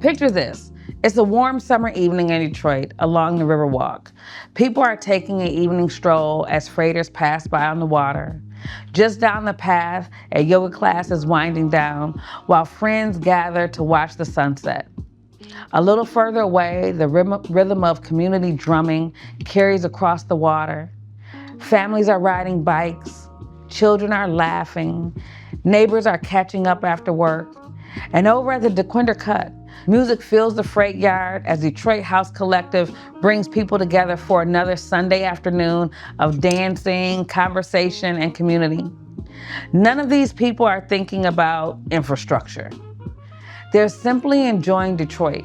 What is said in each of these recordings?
Picture this. It's a warm summer evening in Detroit along the Riverwalk. People are taking an evening stroll as freighters pass by on the water. Just down the path, a yoga class is winding down while friends gather to watch the sunset. A little further away, the rhythm of community drumming carries across the water. Families are riding bikes. Children are laughing. Neighbors are catching up after work. And over at the Dequindre Cut, music fills the freight yard as Detroit House Collective brings people together for another Sunday afternoon of dancing, conversation, and community. None of these people are thinking about infrastructure. They're simply enjoying Detroit.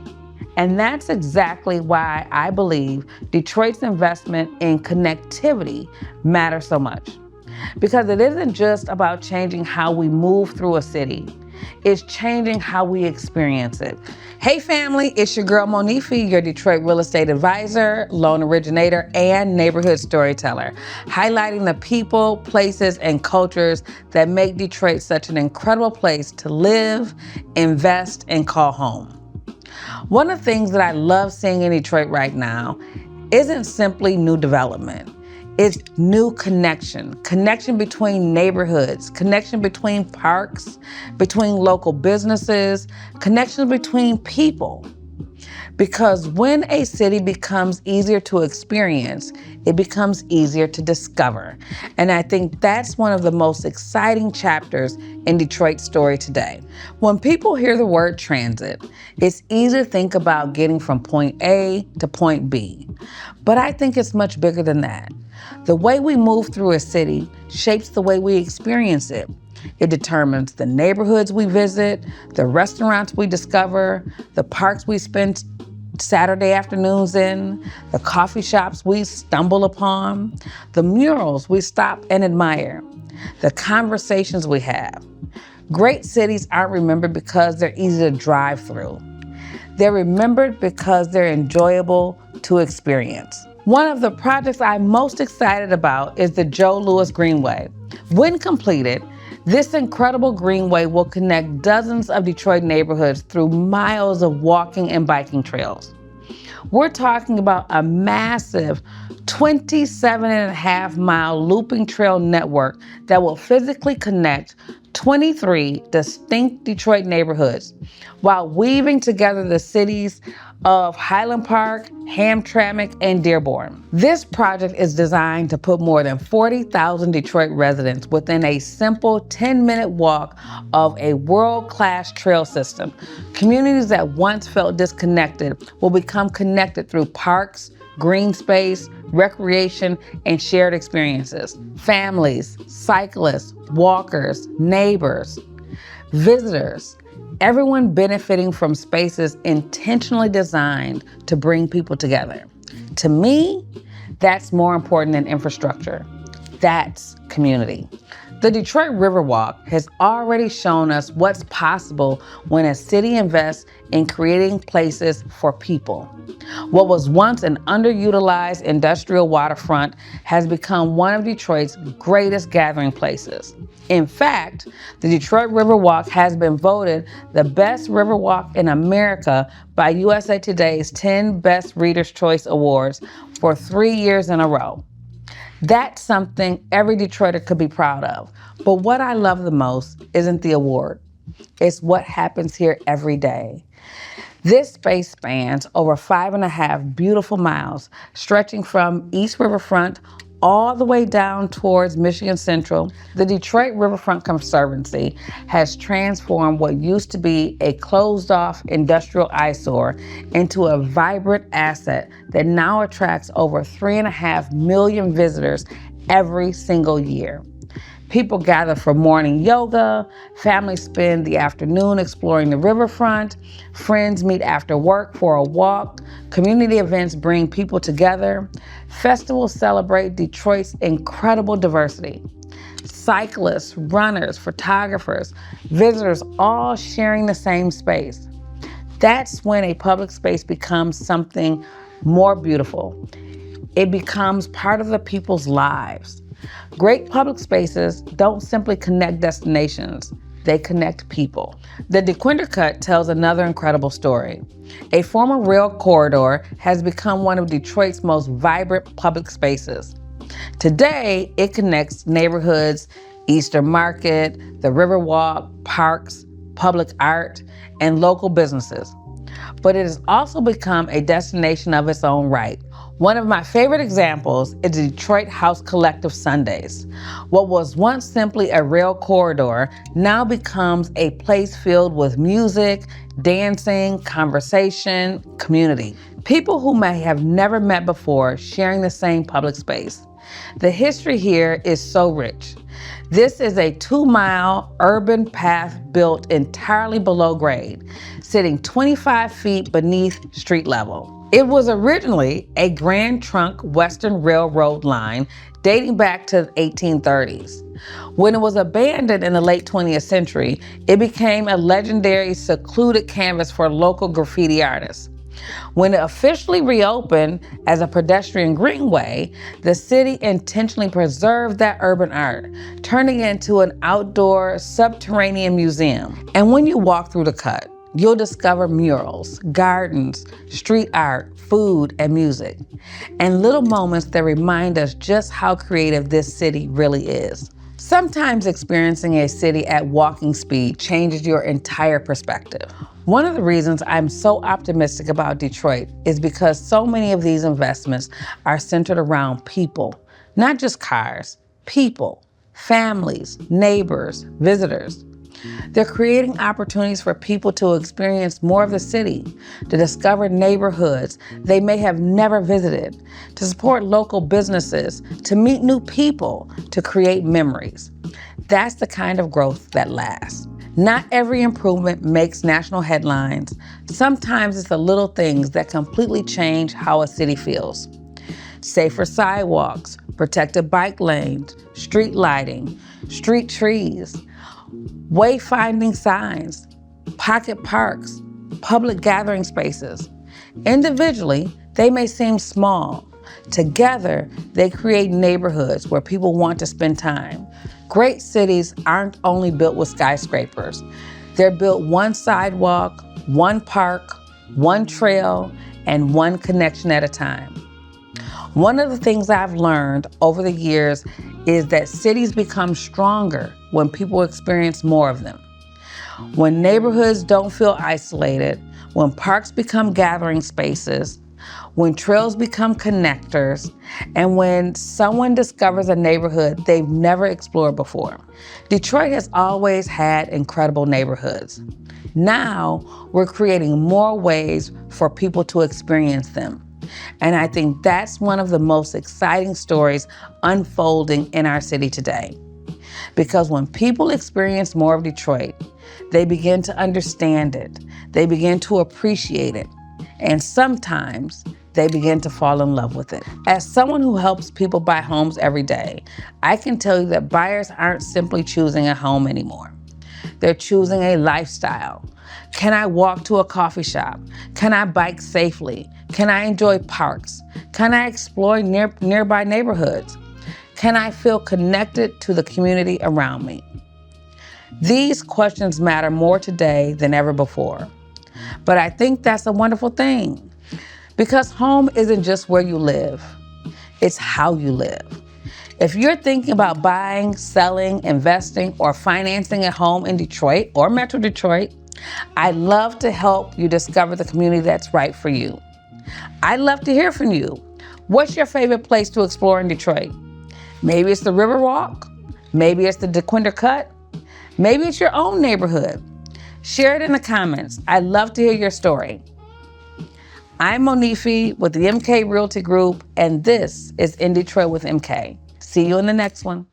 And that's exactly why I believe Detroit's investment in connectivity matters so much. Because it isn't just about changing how we move through a city. It's changing how we experience it. Hey family, it's your girl Monife, your Detroit real estate advisor, loan originator, and neighborhood storyteller, highlighting the people, places, and cultures that make Detroit such an incredible place to live, invest, and call home. One of the things that I love seeing in Detroit right now isn't simply new development. It's new connection between neighborhoods, connection between parks, between local businesses, connection between people. Because when a city becomes easier to experience, it becomes easier to discover. And I think that's one of the most exciting chapters in Detroit's story today. When people hear the word transit, it's easy to think about getting from point A to point B. But I think it's much bigger than that. The way we move through a city shapes the way we experience it. It determines the neighborhoods we visit, the restaurants we discover, the parks we spend Saturday afternoons in, the coffee shops we stumble upon, the murals we stop and admire, the conversations we have. Great cities aren't remembered because they're easy to drive through. They're remembered because they're enjoyable to experience. One of the projects I'm most excited about is the Joe Louis Greenway. When completed, this incredible greenway will connect dozens of Detroit neighborhoods through miles of walking and biking trails. We're talking about a massive 27.5-mile looping trail network that will physically connect 23 distinct Detroit neighborhoods while weaving together the cities of Highland Park, Hamtramck, and Dearborn. This project is designed to put more than 40,000 Detroit residents within a simple 10-minute walk of a world-class trail system. Communities that once felt disconnected will become connected through parks, green space, recreation, and shared experiences. Families, cyclists, walkers, neighbors, visitors, everyone benefiting from spaces intentionally designed to bring people together. To me, that's more important than infrastructure. That's community. The Detroit Riverwalk has already shown us what's possible when a city invests in creating places for people. What was once an underutilized industrial waterfront has become one of Detroit's greatest gathering places. In fact, the Detroit Riverwalk has been voted the best Riverwalk in America by USA Today's 10 Best Reader's Choice Awards for 3 years in a row. That's something every Detroiter could be proud of. But what I love the most isn't the award. It's what happens here every day. This space spans over 5.5 beautiful miles, stretching from East Riverfront all the way down towards Michigan Central. The Detroit Riverfront Conservancy has transformed what used to be a closed-off industrial eyesore into a vibrant asset that now attracts over 3.5 million visitors every single year. People gather for morning yoga, families spend the afternoon exploring the riverfront, friends meet after work for a walk, community events bring people together, festivals celebrate Detroit's incredible diversity. Cyclists, runners, photographers, visitors all sharing the same space. That's when a public space becomes something more beautiful. It becomes part of the people's lives. Great public spaces don't simply connect destinations, they connect people. The Dequindre Cut tells another incredible story. A former rail corridor has become one of Detroit's most vibrant public spaces. Today, it connects neighborhoods, Eastern Market, the Riverwalk, parks, public art, and local businesses. But it has also become a destination of its own right. One of my favorite examples is the Detroit House Collective Sundays. What was once simply a rail corridor now becomes a place filled with music, dancing, conversation, community. People who may have never met before sharing the same public space. The history here is so rich. This is a 2-mile urban path built entirely below grade, sitting 25 feet beneath street level. It was originally a Grand Trunk Western Railroad line dating back to the 1830s. When it was abandoned in the late 20th century, it became a legendary secluded canvas for local graffiti artists. When it officially reopened as a pedestrian greenway, the city intentionally preserved that urban art, turning it into an outdoor subterranean museum. And when you walk through the cut, you'll discover murals, gardens, street art, food, and music, and little moments that remind us just how creative this city really is. Sometimes experiencing a city at walking speed changes your entire perspective. One of the reasons I'm so optimistic about Detroit is because so many of these investments are centered around people, not just cars, people, families, neighbors, visitors. They're creating opportunities for people to experience more of the city, to discover neighborhoods they may have never visited, to support local businesses, to meet new people, to create memories. That's the kind of growth that lasts. Not every improvement makes national headlines. Sometimes it's the little things that completely change how a city feels. Safer sidewalks, protected bike lanes, street lighting, street trees, wayfinding signs, pocket parks, public gathering spaces. Individually, they may seem small. Together, they create neighborhoods where people want to spend time. Great cities aren't only built with skyscrapers. They're built one sidewalk, one park, one trail, and one connection at a time. One of the things I've learned over the years is that cities become stronger when people experience more of them. When neighborhoods don't feel isolated, when parks become gathering spaces, when trails become connectors, and when someone discovers a neighborhood they've never explored before. Detroit has always had incredible neighborhoods. Now, we're creating more ways for people to experience them. And I think that's one of the most exciting stories unfolding in our city today. Because when people experience more of Detroit, they begin to understand it, they begin to appreciate it, and sometimes they begin to fall in love with it. As someone who helps people buy homes every day, I can tell you that buyers aren't simply choosing a home anymore. They're choosing a lifestyle. Can I walk to a coffee shop? Can I bike safely? Can I enjoy parks? Can I explore nearby neighborhoods? Can I feel connected to the community around me? These questions matter more today than ever before. But I think that's a wonderful thing, because home isn't just where you live, it's how you live. If you're thinking about buying, selling, investing, or financing a home in Detroit or Metro Detroit, I'd love to help you discover the community that's right for you. I'd love to hear from you. What's your favorite place to explore in Detroit? Maybe it's the Riverwalk. Maybe it's the Dequindre Cut. Maybe it's your own neighborhood. Share it in the comments. I'd love to hear your story. I'm Monife with the MK Realty Group, and this is In Detroit with MK. See you in the next one.